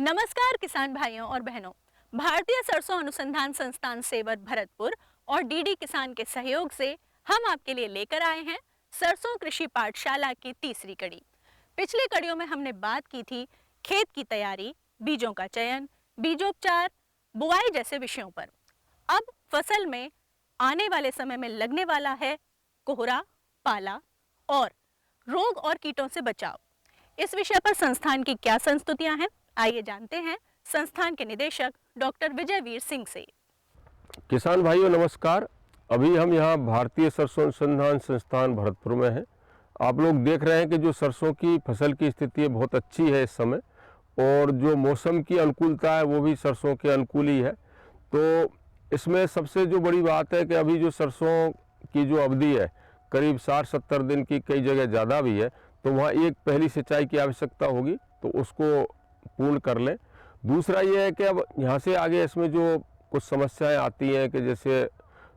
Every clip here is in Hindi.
नमस्कार किसान भाइयों और बहनों। भारतीय सरसों अनुसंधान संस्थान सेवर भरतपुर और डीडी किसान के सहयोग से हम आपके लिए लेकर आए हैं सरसों कृषि पाठशाला की तीसरी कड़ी। पिछली कड़ियों में हमने बात की थी खेत की तैयारी, बीजों का चयन, बीजोपचार, बुआई जैसे विषयों पर। अब फसल में आने वाले समय में लगने वाला है कोहरा, पाला और रोग और कीटों से बचाव। इस विषय पर संस्थान की क्या संस्तुतियां हैं, आइए जानते हैं संस्थान के निदेशक डॉक्टर विजयवीर सिंह से। किसान भाइयों नमस्कार। अभी हम यहाँ भारतीय सरसों अनुसंधान संस्थान भरतपुर में हैं। आप लोग देख रहे हैं कि जो सरसों की फसल की स्थिति बहुत अच्छी है इस समय, और जो मौसम की अनुकूलता है वो भी सरसों के अनुकूल ही है। तो इसमें सबसे जो बड़ी बात है कि अभी जो सरसों की जो अवधि है करीब 60-70 दिन की, कई जगह ज़्यादा भी है, तो वहाँ एक पहली सिंचाई की आवश्यकता होगी, तो उसको पूर्ण कर लें। दूसरा ये है कि अब यहाँ से आगे इसमें जो कुछ समस्याएं आती हैं कि जैसे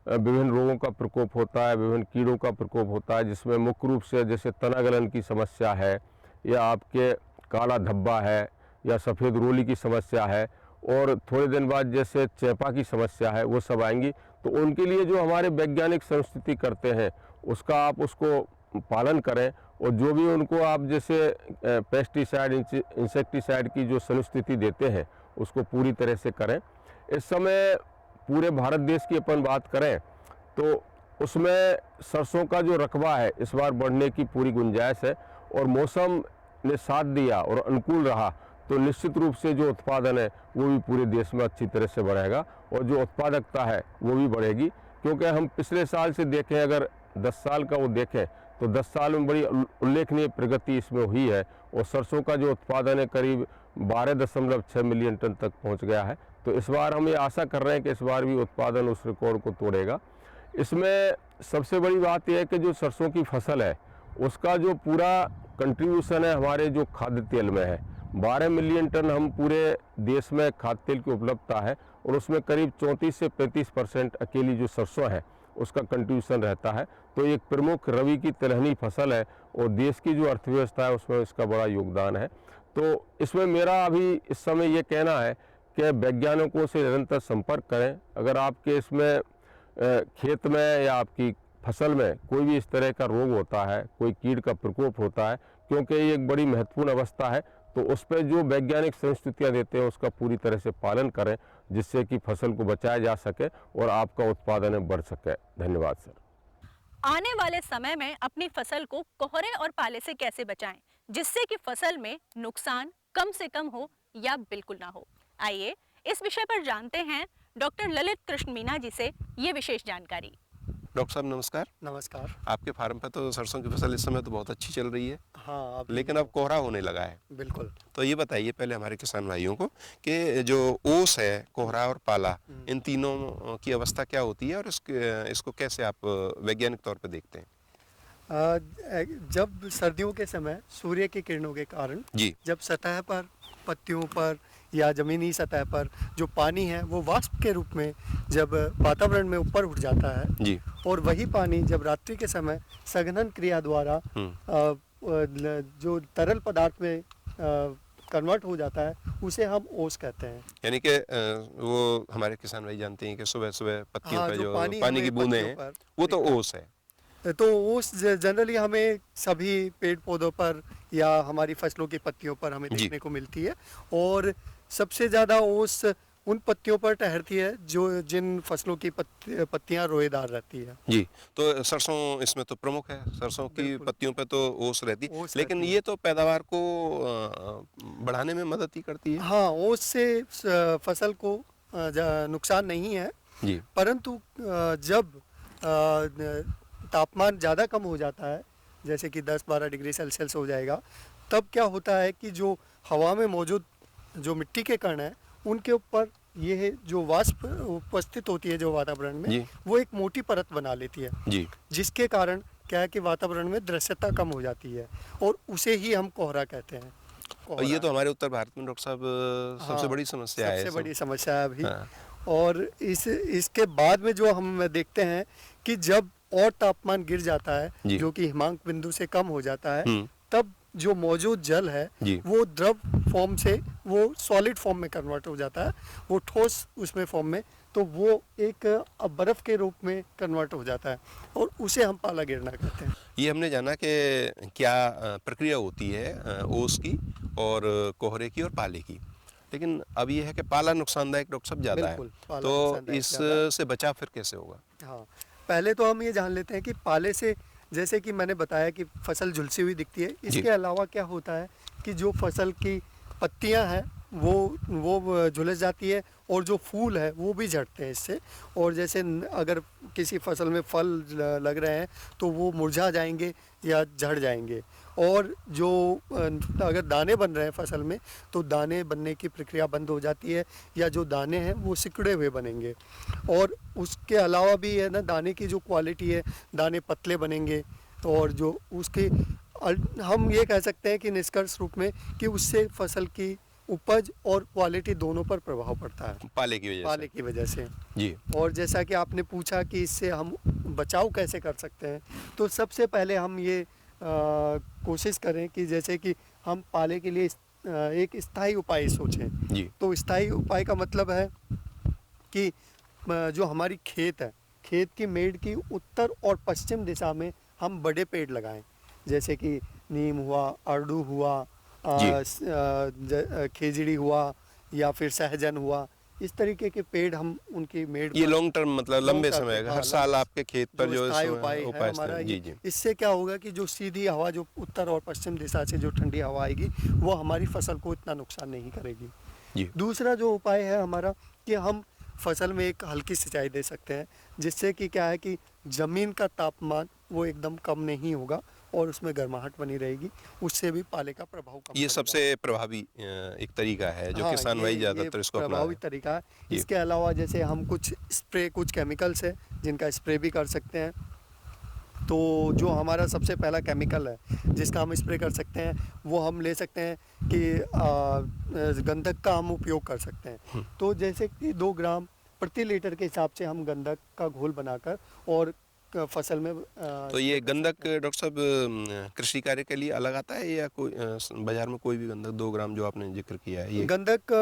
विभिन्न रोगों का प्रकोप होता है, विभिन्न कीड़ों का प्रकोप होता है, जिसमें मुख्य रूप से जैसे तना गलन की समस्या है, या आपके काला धब्बा है, या सफ़ेद रोली की समस्या है, और थोड़े दिन बाद जैसे चेपा की समस्या है, वो सब आएंगी। तो उनके लिए जो हमारे वैज्ञानिक संस्तुति करते हैं उसका आप उसको पालन करें, और जो भी उनको आप जैसे पेस्टिसाइड, इंसेक्टिसाइड की जो संस्तुति देते हैं उसको पूरी तरह से करें। इस समय पूरे भारत देश की अपन बात करें तो उसमें सरसों का जो रकबा है इस बार बढ़ने की पूरी गुंजाइश है, और मौसम ने साथ दिया और अनुकूल रहा तो निश्चित रूप से जो उत्पादन है वो भी पूरे देश में अच्छी तरह से बढ़ेगा, और जो उत्पादकता है वो भी बढ़ेगी। क्योंकि हम पिछले साल से देखें, अगर 10 साल का वो देखें तो 10 साल में बड़ी उल्लेखनीय प्रगति इसमें हुई है, और सरसों का जो उत्पादन है करीब 12.6 मिलियन टन तक पहुंच गया है। तो इस बार हम ये आशा कर रहे हैं कि इस बार भी उत्पादन उस रिकॉर्ड को तोड़ेगा। इसमें सबसे बड़ी बात यह है कि जो सरसों की फसल है उसका जो पूरा कंट्रीब्यूशन है हमारे जो खाद्य तेल में है, 12 मिलियन टन हम पूरे देश में खाद्य तेल की उपलब्धता है, और उसमें करीब 34 से 35% अकेली जो सरसों है उसका कंट्रीब्यूशन रहता है। तो एक प्रमुख रबी की तिलहनी फसल है, और देश की जो अर्थव्यवस्था है उसमें इसका बड़ा योगदान है। तो इसमें मेरा अभी इस समय ये कहना है कि वैज्ञानिकों से निरंतर संपर्क करें। अगर आपके इसमें खेत में या आपकी फसल में कोई भी इस तरह का रोग होता है, कोई कीट का प्रकोप होता है, क्योंकि ये एक बड़ी महत्वपूर्ण अवस्था है, तो उस पर जो वैज्ञानिक संस्तुतियाँ देते हैं उसका पूरी तरह से पालन करें, जिससे कि फसल को बचाया जा सके और आपका उत्पादन बढ़ सके। धन्यवाद सर। आने वाले समय में अपनी फसल को कोहरे और पाले से कैसे बचाएं, जिससे कि फसल में नुकसान कम से कम हो या बिल्कुल ना हो। आइए इस विषय पर जानते हैं डॉक्टर ललित कृष्ण मीना जी से ये विशेष जानकारी। डॉक्टर साहब नमस्कार। नमस्कार। आपके फार्म पे तो सरसों की फसल इस समय तो बहुत अच्छी चल रही है। हाँ, लेकिन अब कोहरा होने लगा है। बिल्कुल। तो ये बताइए पहले हमारे किसान भाइयों को कि जो ओस है, कोहरा और पाला, इन तीनों की अवस्था क्या होती है, और इसको कैसे आप वैज्ञानिक तौर पे देखते हैं? जब सर्दियों के समय सूर्य की किरणों के कारण जी, जब सतह पर, पत्तियों पर या जमीनी सतह पर जो पानी है वो वाष्प के रूप में जब वातावरण में ऊपर उठ जाता है जी, और वही पानी जब रात्रि के समय संघनन क्रिया द्वारा जो तरल पदार्थ में कन्वर्ट हो जाता है उसे हम ओस कहते हैं। यानी कि वो हमारे किसान भाई जानते हैं कि सुबह सुबह पत्तियों पे जो पानी की बूंदें हैं वो तो ओस है। तो ओस जनरली हमें सभी पेड़ पौधों पर या हमारी फसलों की पत्तियों पर हमें देखने को मिलती है, और सबसे ज़्यादा ओस उन पत्तियों पर ठहरती है जो जिन फसलों की पत्तियां रोएदार रहती है। जी, तो सरसों इसमें तो प्रमुख है, सरसों की पत्तियों पे तो ओस रहती है, लेकिन ये तो पैदावार को बढ़ाने में मदद ही करती है। हाँ, ओस से फसल को नुकसान नहीं है जी, परंतु जब तापमान ज़्यादा कम हो जाता है, जैसे कि 10-12 डिग्री सेल्सियस हो जाएगा, तब क्या होता है कि जो हवा में मौजूद जो मिट्टी के कण हैं उनके ऊपर ये जो वाष्प उपस्थित होती है जो वातावरण में, वो एक मोटी परत बना लेती है जी, जिसके कारण क्या है कि वातावरण में दृश्यता कम हो जाती है, और उसे ही हम कोहरा कहते हैं। और ये तो हमारे उत्तर भारत में डॉक्टर साहब सबसे बड़ी समस्या है। सबसे बड़ी समस्या है अभी। और इसके बाद में जो हम देखते हैं कि जब और तापमान गिर जाता है, जो कि हिमांक बिंदु से कम हो जाता है, तब जो मौजूद जल है जी। वो द्रव फॉर्म से वो सॉलिड फॉर्म में कन्वर्ट हो जाता है, वो ठोस उसमें फॉर्म में, तो वो एक बर्फ़ के रूप में कन्वर्ट हो जाता है और उसे हम पाला गिरना कहते हैं। ये हमने जाना कि क्या प्रक्रिया होती है ओस की और कोहरे की और पाले की, लेकिन अब ये है कि पाला नुकसानदायक डॉक्टर साहब ज़्यादा है, बिल्कुल, पाला तो नुकसानदायक ज़्यादा है। इससे बचाव फिर कैसे होगा? हाँ, पहले तो हम ये जान लेते हैं कि पाले से, जैसे कि मैंने बताया कि फसल झुलसी हुई दिखती है, इसके अलावा क्या होता है कि जो फसल की पत्तियां हैं वो झुलस जाती है और जो फूल है वो भी झड़ते हैं इससे। और जैसे अगर किसी फसल में फल लग रहे हैं तो वो मुरझा जाएंगे या झड़ जाएंगे। और जो अगर दाने बन रहे हैं फसल में तो दाने बनने की प्रक्रिया बंद हो जाती है, या जो दाने हैं वो सिकुड़े हुए बनेंगे। और उसके अलावा भी है ना, दाने की जो क्वालिटी है, दाने पतले बनेंगे और जो उसकी हम ये कह सकते हैं कि निष्कर्ष रूप में कि उससे फसल की उपज और क्वालिटी दोनों पर प्रभाव पड़ता है पाले की वजह से जी। और जैसा कि आपने पूछा कि इससे हम बचाव कैसे कर सकते हैं, तो सबसे पहले हम ये कोशिश करें कि जैसे कि हम पाले के लिए एक स्थायी उपाय सोचें जी। तो स्थायी उपाय का मतलब है कि जो हमारी खेत है, खेत की मेड़ की उत्तर और पश्चिम दिशा में हम बड़े पेड़ लगाएं, जैसे कि नीम हुआ, अरडू हुआ, खेजड़ी हुआ या फिर सहजन हुआ, इस तरीके के पेड़ हम उनकी मेड़ ये पर लॉन्ग टर्म मतलब लंबे समय का, हर साल आपके खेत पर जो स्थायी उपाय है हमारा जी ये। जी। इससे क्या होगा कि जो सीधी हवा जो उत्तर और पश्चिम दिशा से जो ठंडी हवा आएगी वो हमारी फसल को इतना नुकसान नहीं करेगी। जी। दूसरा जो उपाय है हमारा कि हम फसल में एक हल्की सिंचाई दे सकते हैं, जिससे कि क्या है कि ज़मीन का तापमान वो एकदम कम नहीं होगा और उसमें गर्माहट बनी रहेगी, उससे भी पाले का प्रभाव कम ये पड़ेगा। सबसे प्रभावी एक तरीका है जो हाँ, किसान भाई ज़्यादातर इसको अपना रहे प्रभावी हैं। तरीका है। जी। इसके अलावा जैसे हम कुछ केमिकल्स है जिनका स्प्रे भी कर सकते हैं। तो जो हमारा सबसे पहला केमिकल है जिसका हम स्प्रे कर सकते हैं वो हम ले सकते हैं कि गंधक का हम उपयोग कर सकते हैं। तो जैसे कि 2 ग्राम प्रति लीटर के हिसाब से हम गंधक का घोल बनाकर और फसल में तो ये गंधक डॉक्टर साहब कृषि कार्य के लिए अलग आता है या कोई बाजार में कोई भी गंधक 2 ग्राम जो आपने जिक्र किया है ये? गंधक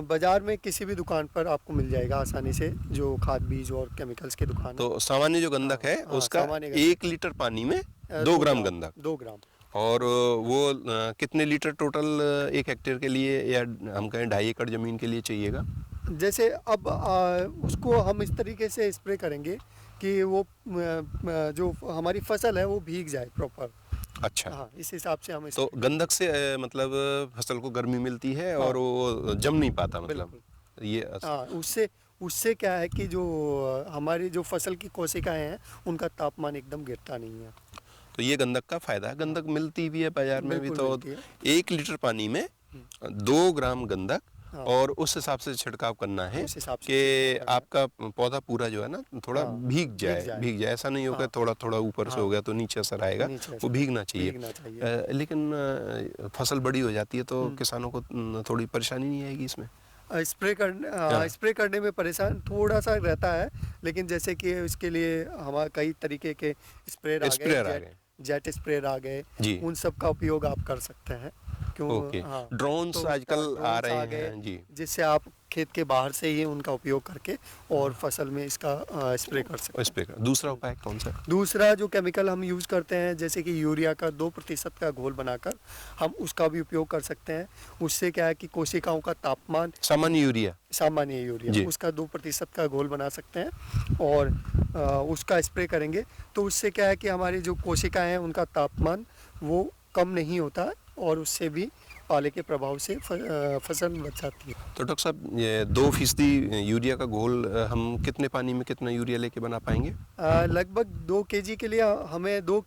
बाजार में किसी भी दुकान पर आपको मिल जाएगा आसानी से, जो खाद बीज और केमिकल्स की दुकान है। तो सामान्य जो गंधक है हाँ, उसका सामान्य गंधक। 1 लीटर पानी में 2 ग्राम गंधक 2 ग्राम। और वो कितने लीटर टोटल 1 हेक्टेयर के लिए या हम कहें 2.5 एकड़ जमीन के लिए चाहिएगा? जैसे अब उसको हम इस तरीके से स्प्रे करेंगे कि वो जो हमारी फसल है वो भीग जाए प्रॉपर। अच्छा। हाँ, इस हिसाब से हम तो गंधक से मतलब फसल को गर्मी मिलती है और वो जम नहीं पाता मतलब ये हाँ, उससे क्या है कि जो हमारी जो फसल की कोशिकाएं हैं उनका तापमान एकदम गिरता नहीं है। तो ये गंधक का फायदा है। गंधक मिलती भी है बाजार में भी, बिल्कुल तो मिलती है। 1 लीटर पानी में 2 ग्राम गंधक हाँ। और उस हिसाब से छिड़काव करना है उस हिसाब से कि छिड़काव करना है। आपका पौधा पूरा जो है ना थोड़ा हाँ, भीग जाए। ऐसा नहीं होगा हाँ। थोड़ा थोड़ा ऊपर से हो गया तो नीचे असर आएगा, नीचे वो असर भीगना चाहिए। भीगना चाहिए। लेकिन फसल बड़ी हो जाती है तो किसानों को थोड़ी परेशानी नहीं आएगी इसमें? स्प्रे करने में परेशान थोड़ा सा रहता है, लेकिन जैसे कि इसके लिए हमारे कई तरीके के स्प्रेयर आ गए। जेट स्प्रेयर आ गए, जी। उन सब का उपयोग आप कर सकते हैं। ओके। हाँ, ड्रोन्स तो आजकल ड्रोन्स आ रहे गए, हैं जी। जिससे आप खेत के बाहर से ही उनका उपयोग करके और फसल में इसका स्प्रे कर सकते हैं। स्प्रे का दूसरा उपाय कौन सा? दूसरा जो केमिकल हम यूज़ करते हैं जैसे कि यूरिया का 2% का घोल बनाकर हम उसका भी उपयोग कर सकते हैं। उससे क्या है कि कोशिकाओं का तापमान, सामान्य यूरिया सामान्य उसका 2% का घोल बना सकते हैं और उसका स्प्रे करेंगे तो उससे क्या है कि हमारी जो कोशिकाएं हैं उनका तापमान वो कम नहीं होता और उससे भी पाले के प्रभाव से फसल बच जाती है। तो डॉक्टर साहब ये 2% यूरिया का घोल हम कितने पानी में कितना यूरिया लेके बना पाएंगे? लगभग 2 kg के लिए हमें 2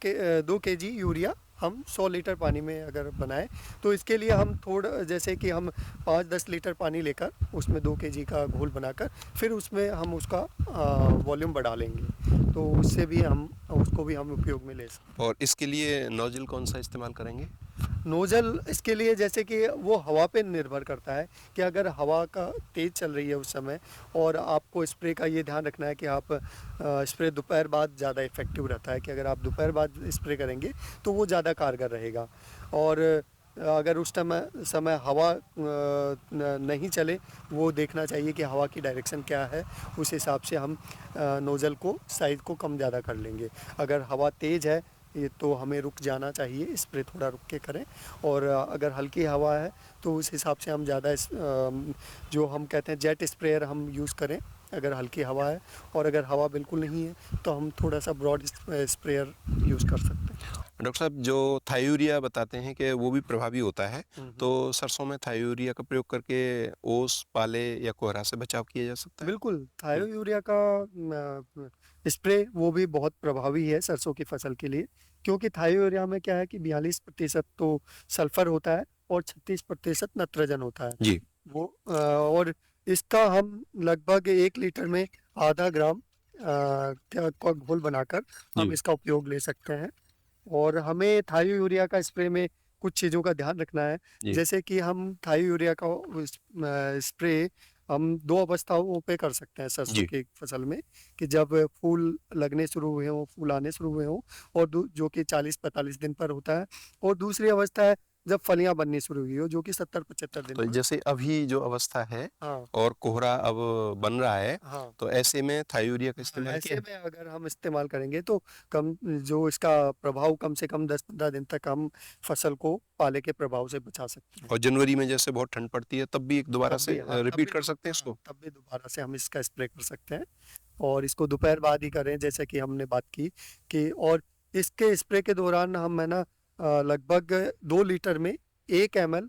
kg यूरिया हम 100 लीटर पानी में अगर बनाएं तो इसके लिए हम थोड़ा जैसे कि हम 5-10 लीटर पानी लेकर उसमें 2 kg का घोल बनाकर फिर उसमें हम उसका वॉल्यूम बढ़ा लेंगे, तो उससे भी हम उसको भी हम उपयोग में ले सकते हैं। और इसके लिए नोजल कौन सा इस्तेमाल करेंगे? नोजल इसके लिए जैसे कि वो हवा पे निर्भर करता है कि अगर हवा का तेज़ चल रही है उस समय, और आपको स्प्रे का ये ध्यान रखना है कि आप स्प्रे दोपहर बाद ज़्यादा इफ़ेक्टिव रहता है, कि अगर आप दोपहर बाद स्प्रे करेंगे तो वो ज़्यादा कारगर रहेगा। और अगर उस समय हवा नहीं चले, वो देखना चाहिए कि हवा की डायरेक्शन क्या है, उस हिसाब से हम नोज़ल को साइज़ को कम ज़्यादा कर लेंगे। अगर हवा तेज़ है ये तो हमें रुक जाना चाहिए, स्प्रे थोड़ा रुक के करें, और अगर हल्की हवा है तो उस हिसाब से हम ज़्यादा जो हम कहते हैं जेट स्प्रेयर हम यूज़ करें अगर हल्की हवा है, और अगर हवा बिल्कुल नहीं है तो हम थोड़ा सा ब्रॉड स्प्रेयर यूज़ कर सकते हैं। डॉक्टर साहब, जो थायोरिया बताते हैं कि वो भी प्रभावी होता है, तो सरसों में थायोरिया का प्रयोग करके ओस, पाले या कोहरा से बचाव किया जा सकता है? बिल्कुल, थायो यूरिया का स्प्रे वो भी बहुत प्रभावी है सरसों की फसल के लिए, क्योंकि थायो यूरिया में क्या है कि 42% तो सल्फर होता है और 36% नाइट्रोजन होता है। जी। वो और इसका हम लगभग 1 लीटर में आधा ग्राम का घोल बनाकर हम जी। इसका उपयोग ले सकते हैं। और हमें थायो यूरिया का स्प्रे में कुछ चीज़ों का ध्यान रखना है, जी। जैसे कि हम थायो यूरिया का स्प्रे हम 2 अवस्थाओं पे कर सकते हैं सरसों जी। की फसल में, कि जब फूल लगने शुरू हुए हों, फूल आने शुरू हुए हों, और जो कि 40-45 दिन पर होता है, और दूसरी अवस्था है जब फलियां बननी शुरू हुई हो, जो कि 70-75 दिन तो पर। जैसे अभी जो अवस्था है हाँ और कोहरा अब बन रहा है, हाँ तो ऐसे में थायोरिया का हाँ, इस्तेमाल ऐसे किया? में अगर हम इस्तेमाल करेंगे तो कम जो इसका प्रभाव कम से कम 10-15 दिन तक हम फसल को पाले के प्रभाव से बचा सकते हैं। और जनवरी में जैसे बहुत ठंड पड़ती है तब भी एक दोबारा तब से भी हाँ, रिपीट कर सकते हैं इसको? तब भी दोबारा से हम इसका स्प्रे कर सकते हैं, और इसको दोपहर बाद ही करें जैसे कि हमने बात की कि, और इसके स्प्रे के दौरान हम है ना लगभग 2 लीटर में 1 ml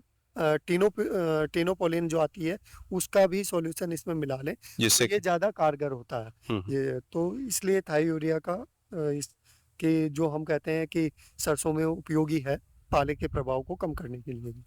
टीनोपोलिन जो आती है उसका भी सॉल्यूशन इसमें मिला लें, जिससे ये ज़्यादा कारगर होता है। ये तो इसलिए थाई यूरिया का कि जो हम कहते हैं कि सरसों में उपयोगी है पाले के प्रभाव को कम करने के लिए भी।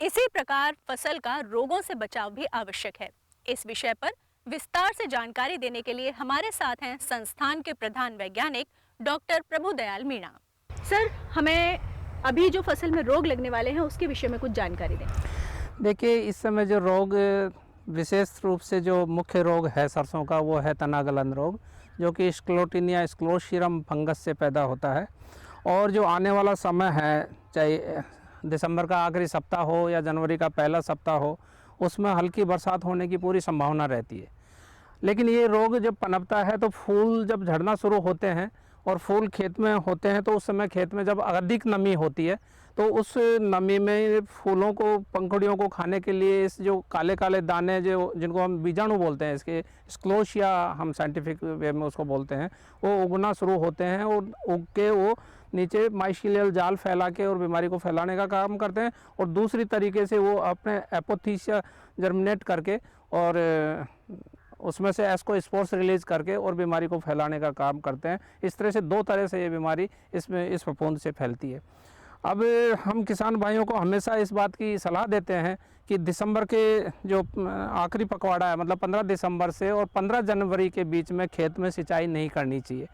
इसी प्रकार फसल का रोगों से बचाव भी आवश्यक है। इस विषय पर विस्तार से जानकारी देने के लिए हमारे साथ हैं संस्थान के प्रधान वैज्ञानिक डॉक्टर प्रभुदयाल मीणा। सर, हमें अभी जो फसल में रोग लगने वाले हैं उसके विषय में कुछ जानकारी दें। देखिए, इस समय जो रोग विशेष रूप से जो मुख्य रोग है सरसों का वो है तना गलन रोग, जो कि स्क्लोटीनिया स्क्लोशीरम फंगस से पैदा होता है। और जो आने वाला समय है, चाहे दिसंबर का आखिरी सप्ताह हो या जनवरी का पहला सप्ताह हो, उसमें हल्की बरसात होने की पूरी संभावना रहती है। लेकिन ये रोग जब पनपता है तो फूल जब झड़ना शुरू होते हैं और फूल खेत में होते हैं, तो उस समय खेत में जब अधिक नमी होती है तो उस नमी में फूलों को, पंखुड़ियों को खाने के लिए इस जो काले काले दाने जो जिनको हम बीजाणु बोलते हैं, इसके स्क्लोशिया हम साइंटिफिक वे में उसको बोलते हैं, वो उगना शुरू होते हैं और उग के वो नीचे माइशीलियल जाल फैला के और बीमारी को फैलाने का काम करते हैं। और दूसरी तरीके से वो अपने एपोथीसिया जर्मिनेट करके और उसमें से एस्को स्पोर्स रिलीज करके और बीमारी को फैलाने का काम करते हैं। इस तरह से 2 तरह से ये बीमारी इस फफूंद से फैलती है। अब हम किसान भाइयों को हमेशा इस बात की सलाह देते हैं कि दिसंबर के जो आखिरी पखवाड़ा है, मतलब 15 दिसंबर से और 15 जनवरी के बीच में खेत में सिंचाई नहीं करनी चाहिए।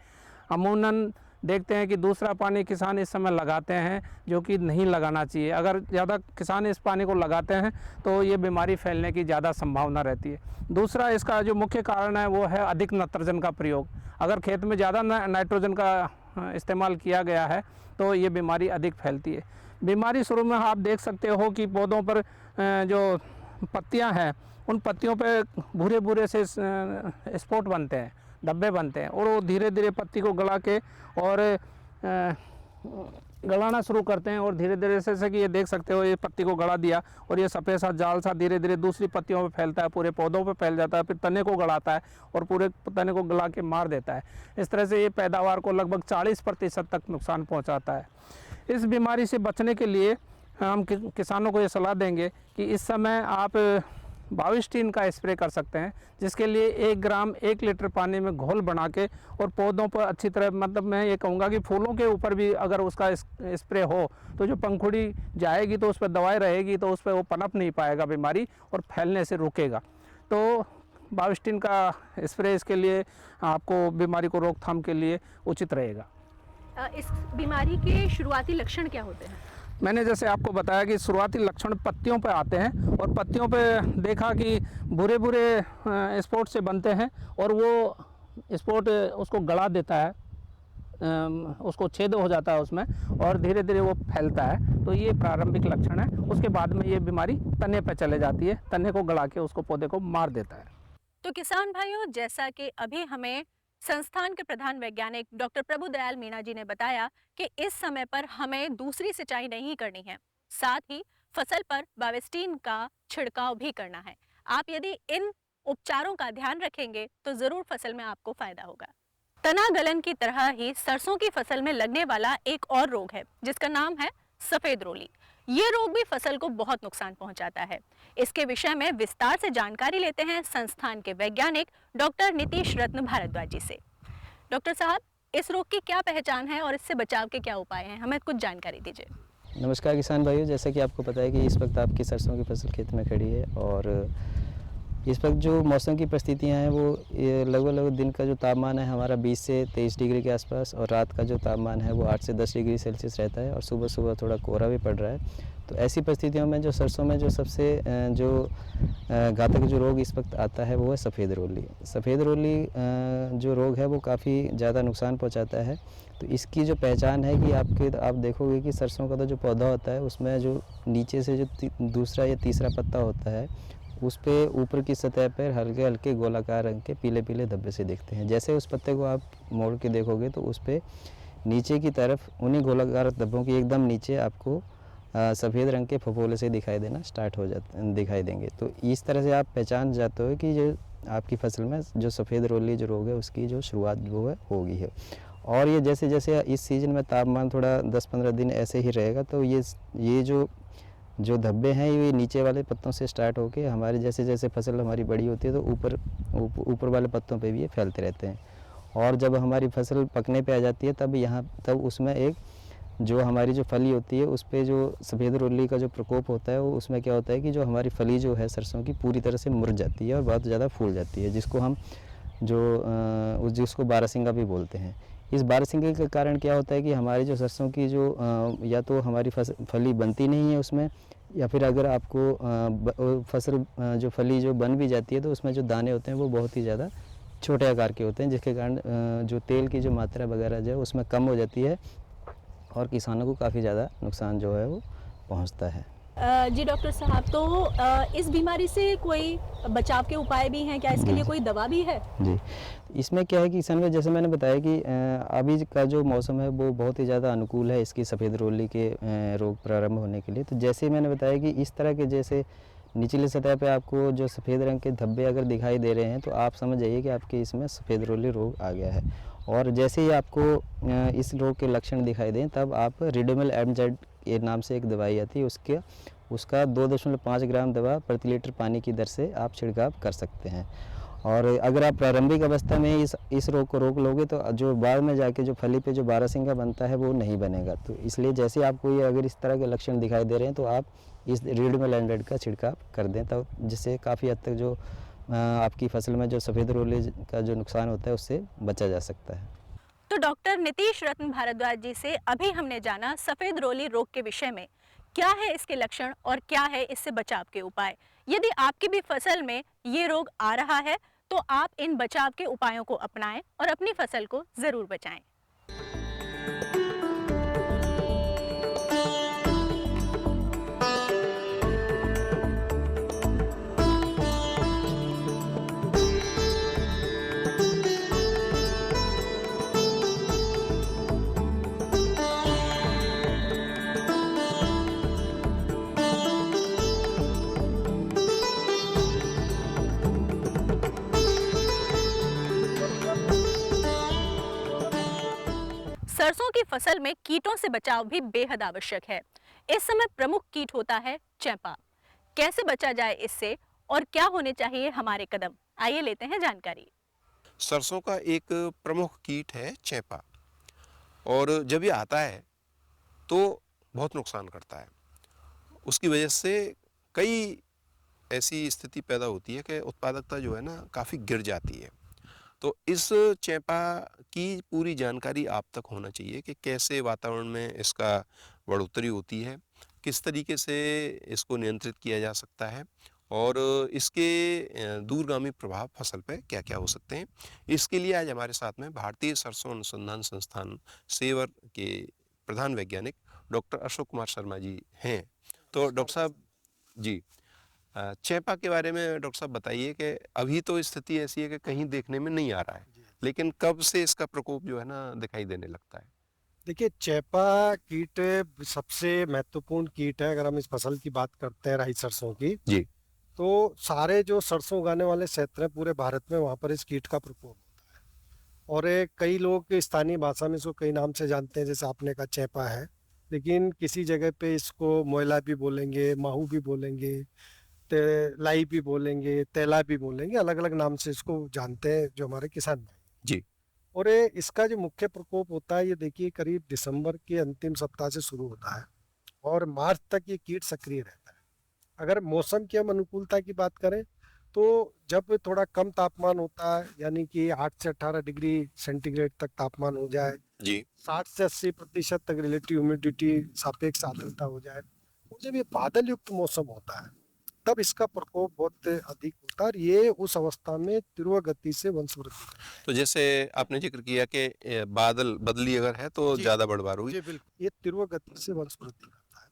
अमूमन देखते हैं कि दूसरा पानी किसान इस समय लगाते हैं, जो कि नहीं लगाना चाहिए। अगर ज़्यादा किसान इस पानी को लगाते हैं तो ये बीमारी फैलने की ज़्यादा संभावना रहती है। दूसरा इसका जो मुख्य कारण है वो है अधिक नाइट्रोजन का प्रयोग। अगर खेत में ज़्यादा नाइट्रोजन का इस्तेमाल किया गया है तो ये बीमारी अधिक फैलती है। बीमारी शुरू में आप देख सकते हो कि पौधों पर जो पत्तियां हैं उन पत्तियों पे भूरे भूरे से स्पॉट बनते हैं, धब्बे बनते हैं, और वो धीरे धीरे पत्ती को गला के और गलाना शुरू करते हैं। और धीरे धीरे जैसे कि ये देख सकते हो, ये पत्ती को गला दिया और ये सफ़ेद सा जाल सा धीरे धीरे दूसरी पत्तियों पे फैलता है, पूरे पौधों पे फैल जाता है, फिर तने को गलाता है और पूरे तने को गला के मार देता है। इस तरह से ये पैदावार को लगभग 40% तक नुकसान पहुंचाता है। इस बीमारी से बचने के लिए हम किसानों को ये सलाह देंगे कि इस समय आप बाविस्टीन का स्प्रे कर सकते हैं, जिसके लिए 1 ग्राम 1 लीटर पानी में घोल बना के और पौधों पर अच्छी तरह, मतलब मैं ये कहूँगा कि फूलों के ऊपर भी अगर उसका स्प्रे हो तो जो पंखुड़ी जाएगी तो उस पर दवाई रहेगी, तो उस पर वो पनप नहीं पाएगा बीमारी और फैलने से रुकेगा। तो बाविस्टीन का स्प्रे इसके लिए आपको बीमारी को रोकथाम के लिए उचित रहेगा। इस बीमारी के शुरुआती लक्षण क्या होते हैं? मैंने जैसे आपको बताया कि शुरुआती लक्षण पत्तियों पे आते हैं और पत्तियों पे देखा कि बुरे स्पॉट से बनते हैं और वो स्पॉट उसको गला देता है, उसको छेद हो जाता है उसमें और धीरे धीरे वो फैलता है। तो ये प्रारंभिक लक्षण है। उसके बाद में ये बीमारी तने पे चले जाती है, तने को गला के उसको पौधे को मार देता है। तो किसान भाइयों, जैसा कि अभी हमें संस्थान के प्रधान वैज्ञानिक डॉक्टर प्रभुदयाल मीणा जी ने बताया कि इस समय पर हमें दूसरी सिंचाई नहीं करनी है, साथ ही फसल पर बाविस्टीन का छिड़काव भी करना है। आप यदि इन उपचारों का ध्यान रखेंगे तो जरूर फसल में आपको फायदा होगा। तना गलन की तरह ही सरसों की फसल में लगने वाला एक और रोग है जिसका नाम है सफेद रोली। ये रोग भी फसल को बहुत नुकसान पहुंचाता है। इसके विषय में विस्तार से जानकारी लेते हैं संस्थान के वैज्ञानिक डॉक्टर नीतीश रत्न भारद्वाज जी से। डॉक्टर साहब, इस रोग की क्या पहचान है और इससे बचाव के क्या उपाय हैं? हमें कुछ जानकारी दीजिए। नमस्कार किसान भाइयों, जैसा कि आपको पता है कि इस वक्त आपकी सरसों की फसल खेत में खड़ी है और इस वक्त जो मौसम की परिस्थितियां हैं वो लगभग दिन का जो तापमान है हमारा 20 से 23 डिग्री के आसपास और रात का जो तापमान है वो 8 से 10 डिग्री सेल्सियस रहता है और सुबह सुबह थोड़ा कोहरा भी पड़ रहा है। तो ऐसी परिस्थितियों में जो सरसों में जो सबसे जो घातक जो रोग इस वक्त आता है वो है सफ़ेद रोली। सफ़ेद रोली जो रोग है वो काफ़ी ज़्यादा नुकसान पहुँचाता है। तो इसकी जो पहचान है कि आप देखोगे कि सरसों का तो जो पौधा होता है उसमें जो नीचे से जो दूसरा या तीसरा पत्ता होता है उस पे ऊपर की सतह पर हल्के हल्के गोलाकार रंग के पीले पीले धब्बे से दिखते हैं। जैसे उस पत्ते को आप मोड़ के देखोगे तो उस पे नीचे की तरफ उन्हीं गोलाकार धब्बों के एकदम नीचे आपको सफ़ेद रंग के फफोले से दिखाई देंगे। तो इस तरह से आप पहचान जाते हो कि जो आपकी फसल में जो सफ़ेद रोली जो रोग है उसकी जो शुरुआत वो है होगी है। और ये जैसे जैसे इस सीज़न में तापमान थोड़ा 10-15 दिन ऐसे ही रहेगा तो ये जो धब्बे हैं ये नीचे वाले पत्तों से स्टार्ट होके हमारे जैसे जैसे फसल हमारी बड़ी होती है तो ऊपर वाले पत्तों पे भी ये फैलते रहते हैं। और जब हमारी फसल पकने पे आ जाती है तब उसमें एक जो हमारी जो फली होती है उस पे जो सफ़ेद रोली का जो प्रकोप होता है वो उसमें क्या होता है कि जो हमारी फली जो है सरसों की पूरी तरह से मुरझ जाती है और बहुत ज़्यादा फूल जाती है, जिसको हम जिसको बारहसिंगा भी बोलते हैं। इस बारहसिंगे के कारण क्या होता है कि हमारी जो सरसों की जो या तो हमारी फली बनती नहीं है उसमें, या फिर अगर आपको फसल जो फली जो बन भी जाती है तो उसमें जो दाने होते हैं वो बहुत ही ज़्यादा छोटे आकार के होते हैं, जिसके कारण जो तेल की जो मात्रा वगैरह जो है उसमें कम हो जाती है और किसानों को काफ़ी ज़्यादा नुकसान जो है वो पहुंचता है। जी डॉक्टर साहब, तो इस बीमारी से कोई बचाव के उपाय भी हैं क्या? इसके लिए कोई दवा भी है? जी, इसमें क्या है कि किसान में जैसे मैंने बताया कि अभी का जो मौसम है वो बहुत ही ज़्यादा अनुकूल है इसकी सफ़ेद रोली के रोग प्रारंभ होने के लिए। तो जैसे मैंने बताया कि इस तरह के जैसे निचली सतह पे आपको जो सफ़ेद रंग के धब्बे अगर दिखाई दे रहे हैं तो आप समझ जाइए कि आपके इसमें सफ़ेद रोली रोग आ गया है। और जैसे ही आपको इस रोग के लक्षण दिखाई दें तब आप रिडोमिल MZ ये नाम से एक दवाई आती है उसका 2.5 ग्राम दवा प्रति लीटर पानी की दर से आप छिड़काव कर सकते हैं। और अगर आप प्रारंभिक अवस्था में इस रोग को रोक लोगे तो जो बाद में जाके जो फली पे जो बारहसिंगा बनता है वो नहीं बनेगा। तो इसलिए जैसे आपको ये अगर इस तरह के लक्षण दिखाई दे रहे हैं तो आप इस रिडोमिल MZ का छिड़काव कर दें, तब जिससे काफ़ी हद तक जो आपकी फसल में जो सफ़ेद रोली का जो नुकसान होता है उससे बचा जा सकता है। तो डॉक्टर नीतीश रत्न भारद्वाज जी से अभी हमने जाना सफ़ेद रोली रोग के विषय में, क्या है इसके लक्षण और क्या है इससे बचाव के उपाय। यदि आपकी भी फसल में ये रोग आ रहा है तो आप इन बचाव के उपायों को अपनाएं और अपनी फसल को ज़रूर बचाएं। फसल में कीटों से बचाव भी बेहद आवश्यक है। इस समय प्रमुख कीट होता है चैपा। कैसे बचा जाए इससे और क्या होने चाहिए हमारे कदम, आइए लेते हैं जानकारी। सरसों का एक प्रमुख कीट है चेपा, और जब ये आता है तो बहुत नुकसान करता है। उसकी वजह से कई ऐसी स्थिति पैदा होती है कि उत्पादकता जो है ना काफ़ी गिर जाती है। तो इस चेपा की पूरी जानकारी आप तक होना चाहिए कि कैसे वातावरण में इसका बढ़ोतरी होती है, किस तरीके से इसको नियंत्रित किया जा सकता है, और इसके दूरगामी प्रभाव फसल पे क्या-क्या हो सकते हैं। इसके लिए आज हमारे साथ में भारतीय सरसों अनुसंधान संस्थान सेवर के प्रधान वैज्ञानिक डॉक्टर अशोक कुमार शर्मा जी हैं। तो डॉक्टर साहब जी, चेपा के बारे में डॉक्टर साहब बताइए कि अभी तो स्थिति ऐसी है कि कहीं देखने में नहीं आ रहा है, लेकिन कब से इसका प्रकोप जो है ना दिखाई देने लगता है? देखिए, चेपा कीट सबसे महत्वपूर्ण कीट है। अगर हम इस फसल की बात करते हैं, राई सरसों की, जी। तो सारे जो सरसों उगाने वाले क्षेत्र हैं पूरे भारत में, वहाँ पर इस कीट का प्रकोप होता है। और कई लोग स्थानीय भाषा में इसको कई नाम से जानते हैं, जैसे आपने कहा चेपा है, लेकिन किसी जगह पे इसको मोयला भी बोलेंगे, माहू भी बोलेंगे, लाई भी बोलेंगे, तेला भी बोलेंगे, अलग अलग नाम से इसको जानते हैं जो हमारे किसान भाई। जी। और इसका जो मुख्य प्रकोप होता है, ये देखिए करीब दिसंबर के अंतिम सप्ताह से शुरू होता है और मार्च तक ये कीट सक्रिय रहता है। अगर मौसम की हम अनुकूलता की बात करें तो जब थोड़ा कम तापमान होता है, यानी कि 8 से 18 डिग्री सेंटीग्रेड तक तापमान हो जाए, जी। 60 से 80% तक रिलेटिव ह्यूमिडिटी सापेक्ष आर्द्रता हो जाए, और जब ये बादल युक्त मौसम होता है तब इसका प्रकोप बहुत अधिक होता है। और ये उस अवस्था में तीव्र गति से वंश वृद्धि करता है। तो जैसे आपने जिक्र किया कि बादल बदली अगर है तो जी। ज़्यादा बढ़ होगी। जी बिल्कुल, ये तीव्र गति से वंश वृद्धि करता है।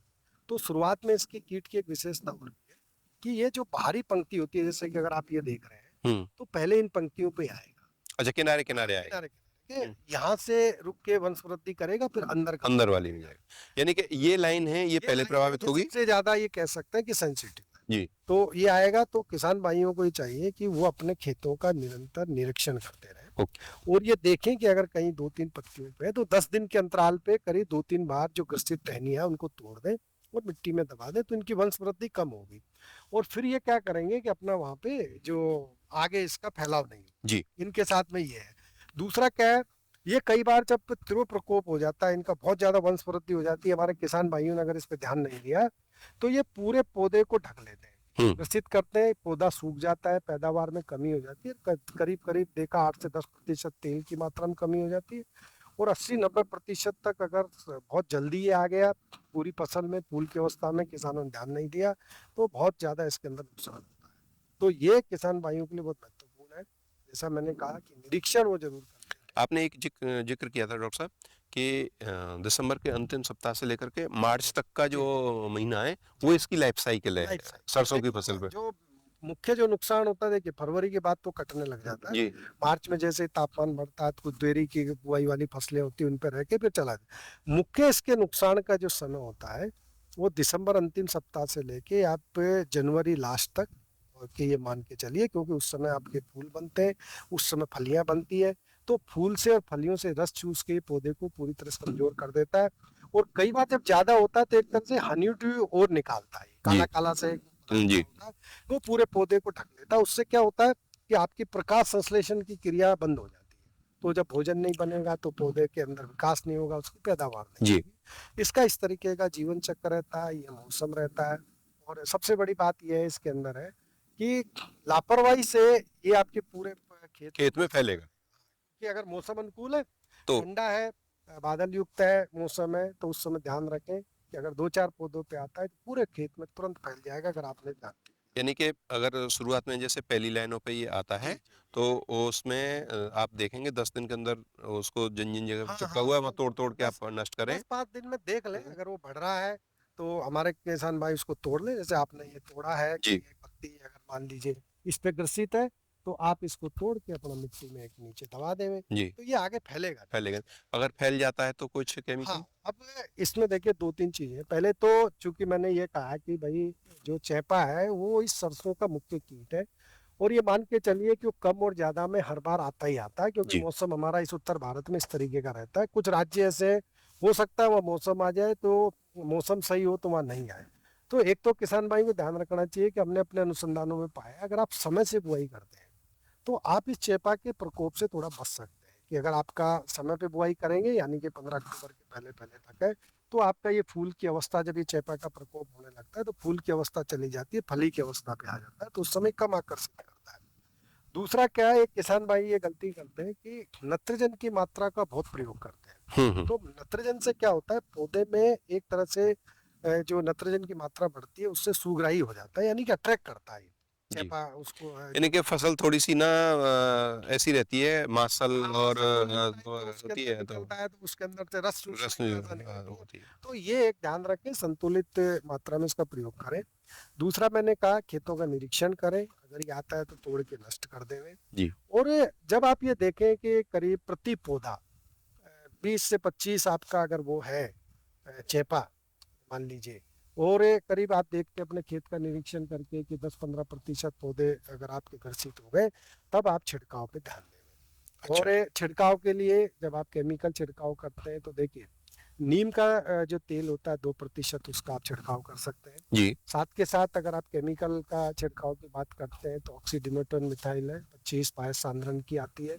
तो शुरुआत में इसकी कीट की एक विशेषता होती है कि ये जो बाहरी पंक्ति होती है, जैसे कि अगर आप ये देख रहे हैं, तो पहले इन पंक्तियों पे आएगा, अच्छा, किनारे किनारे आएगा, किनारे किनारे के यहाँ से रुक के वंश वृद्धि करेगा, फिर अंदर वाली में जाएगा। यानी कि ये लाइन है, ये पहले प्रभावित होगी। सबसे ज्यादा ये कह सकते हैं कि सेंसिटिव जी। तो ये आएगा। तो किसान भाइयों को ये चाहिए कि वो अपने खेतों का निरंतर निरीक्षण करते रहें और ये देखें कि अगर कहीं 2-3 पत्तियों पे है तो 10 दिन के अंतराल पे करीब 2-3 बार जो ग्रसित टहनी है उनको तोड़ दें और मिट्टी में दबा दें, तो इनकी वंश वृद्धि कम होगी। और फिर ये क्या करेंगे कि अपना वहाँ पे जो आगे इसका फैलाव नहीं जी। इनके साथ में ये है। दूसरा क्या है, ये कई बार जब तीव्र प्रकोप हो जाता है, इनका बहुत ज्यादा वंश वृद्धि हो जाती है, हमारे किसान भाइयों ने अगर इस पे ध्यान नहीं दिया तो ये पूरे पौधे को ढक लेते हैं, ग्रसित करते हैं, पौधा सूख जाता है, पैदावार में कमी हो जाती है, करीब करीब देखा 8 से 10% तेल की मात्रा में कमी हो जाती है, और 80-90% तक अगर बहुत जल्दी ये आ गया पूरी फसल में, फूल की अवस्था में, किसानों ने ध्यान नहीं दिया तो बहुत ज्यादा इसके अंदर नुकसान होता है। तो ये किसान भाइयों के लिए बहुत महत्वपूर्ण है। जैसा मैंने कहा कि निरीक्षण वो जरूर करते हैं। आपने एक जिक्र किया था डॉक्टर साहब कि दिसंबर के अंतिम सप्ताह से लेकर के मार्च तक का जो महीना है वो इसकी लाइफ साइकिल है सरसों की फसल पे। जो मुख्य जो नुकसान होता है, देखिए फरवरी के बाद तो कटने लग जाता है। जी। मार्च में जैसे तापमान बढ़ता है तो कुछ देरी की बुआई वाली फसलें होती है, उन पर रह के फिर चला जाए। मुख्य इसके नुकसान का जो समय होता है वो दिसंबर अंतिम सप्ताह से लेके आप जनवरी लास्ट तक के ये मान के चलिए, क्योंकि उस समय आपके फूल बनते हैं, उस समय फलियां बनती है, तो फूल से और फलियों से रस चूस के पौधे को पूरी तरह से कमजोर कर देता है। और कई बार जब ज्यादा होता है तो एक तरह से हनी ड्यू और निकालता है, काला काला से जी। वो पूरे पौधे को ढक लेता है। उससे क्या होता है कि आपकी प्रकाश संश्लेषण की क्रिया बंद हो जाती है, तो जब भोजन नहीं बनेगा तो पौधे के अंदर विकास नहीं होगा, उसकी पैदावार नहीं होगी। इसका इस तरीके का जीवन चक्र रहता है, ये मौसम रहता है। और सबसे बड़ी बात यह है इसके अंदर है कि लापरवाही से ये आपके पूरे खेत में फैलेगा। कि अगर मौसम अनुकूल है, तो ठंडा है, बादल युक्त है मौसम है, तो उस समय ध्यान रखें कि अगर 2-4 पौधों पे आता है तो पूरे खेत में तुरंत फैल जाएगा अगर आपने ध्यान दिया। यानी कि अगर शुरुआत में जैसे पहली लाइनों पे ये आता है तो उसमें आप देखेंगे 10 दिन के अंदर उसको जिन जिन जगह चिपका हुआ है वहाँ तोड़ तोड़ के आप नष्ट करें। 10-5 दिन में देख लें, अगर वो बढ़ रहा है तो हमारे किसान भाई उसको तोड़ लें। जैसे आपने ये तोड़ा है, पत्ती अगर मान लीजिए इस पे ग्रसित है तो आप इसको तोड़ के अपना मिट्टी में एक नीचे दबा देंगे, तो ये आगे फैलेगा। अगर फैल जाता है तो कुछ केमिकल। हाँ, अब इसमें देखिए 2-3 चीजें। पहले तो चूंकि मैंने ये कहा कि भाई जो चेपा है वो इस सरसों का मुख्य कीट है, और ये मान के चलिए कि वो कम और ज्यादा में हर बार आता ही आता है, क्योंकि मौसम हमारा इस उत्तर भारत में इस तरीके का रहता है। कुछ राज्य ऐसे हो सकता है वह मौसम आ जाए तो मौसम सही हो तो वहाँ नहीं आए। तो एक तो किसान भाई को ध्यान रखना चाहिए कि हमने अपने अनुसंधानों में पाया अगर आप समय से बुआई करते हैं तो आप इस चेपा के प्रकोप से थोड़ा बच सकते हैं। कि अगर आपका समय पे बुआई करेंगे यानी कि 15 अक्टूबर के पहले पहले तक है तो आपका ये फूल की अवस्था, जब ये चेपा का प्रकोप होने लगता है तो फूल की अवस्था चली जाती है, फली की अवस्था पे आ जाता है, तो उस समय कम आकर्षित करता है। दूसरा क्या है, एक किसान भाई ये गलती करते हैं कि नत्रजन की मात्रा का बहुत प्रयोग करते हैं। तो नत्रजन से क्या होता है, पौधे में एक तरह से जो नत्रजन की मात्रा बढ़ती है उससे सुग्राही हो जाता है, यानी कि अट्रैक्ट करता है चेपा उसको। यानी कि फसल थोड़ी सी ना ऐसी रहती है मांसल और होती है तो निकलता है तो उसके अंदर से रस रस होती है। तो ये एक ध्यान रखें, संतुलित मात्रा में इसका प्रयोग करें। दूसरा मैंने कहा खेतों का निरीक्षण करें, अगर ये आता है तो तोड़ के नष्ट कर देवे। जी। और जब आप ये देखें कि करीब प्रति पौधा 20 से 25 आपका अगर वो है चेपा मान लीजिए, और करीब आप देखते अपने खेत का निरीक्षण करके कि 10-15% पौधे अगर आपके ग्रसित हो गए तब आप छिड़काव पे ध्यान दें। अच्छा। और छिड़काव के लिए जब आप केमिकल छिड़काव करते हैं तो देखिए नीम का जो तेल होता है 2% उसका आप छिड़काव कर सकते हैं जी। साथ के साथ। अगर आप केमिकल का छिड़काव की बात करते हैं तो ऑक्सीडिमेटोन मिथाइल है 25 पाए सांद्रण की आती है,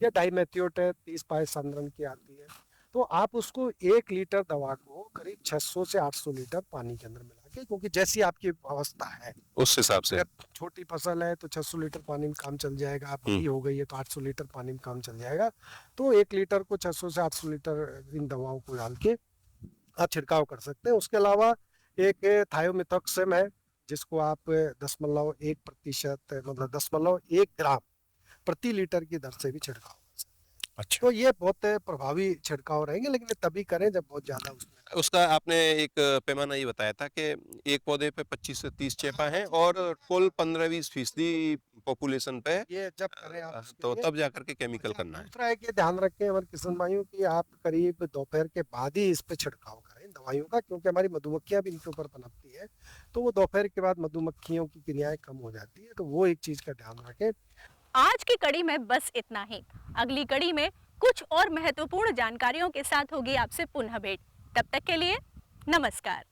या डाइमेथियोट है 30 पाए सांद्रण की आती है। तो आप उसको 1 लीटर दवा को करीब 600 से 800 लीटर पानी के अंदर मिला के, क्योंकि जैसी आपकी अवस्था है उस हिसाब से अगर छोटी फसल है तो 600 लीटर पानी में काम चल जाएगा, आप बड़ी हो गई है तो 800 लीटर पानी में काम चल जाएगा। तो 1 लीटर को 600 से 800 लीटर इन दवाओं को डाल के आप छिड़काव कर सकते हैं। उसके अलावा एक थायोमिथॉक्सम है जिसको आप 0.1% मतलब 0.1 ग्राम प्रति लीटर की दर से भी छिड़काव कर सकते हैं। अच्छा। तो ये बहुत प्रभावी छिड़काव रहेंगे, लेकिन ये तभी करें जब बहुत ज्यादा उसमें उसका आपने एक पैमाना ये बताया था कि एक पौधे पे 25 से 30 चेपा है और कुल 15-20% पॉपुलेशन पे ये जब करें आप उसके तो लिए। तब जाकर के केमिकल अच्छा, करना है। दूसरा है कि ध्यान रखें हमारे किसान भाइयों की आप करीब दोपहर के बाद ही इस पे छिड़काव करें दवाइयों का, क्योंकि हमारी मधुमक्खियां भी इनके ऊपर पनपती है, तो वो दोपहर के बाद मधुमक्खियों की क्रियाएं कम हो जाती है, तो वो एक चीज का ध्यान रखें। आज की कड़ी में बस इतना ही। अगली कड़ी में कुछ और महत्वपूर्ण जानकारियों के साथ होगी आपसे पुनः भेंट। तब तक के लिए नमस्कार।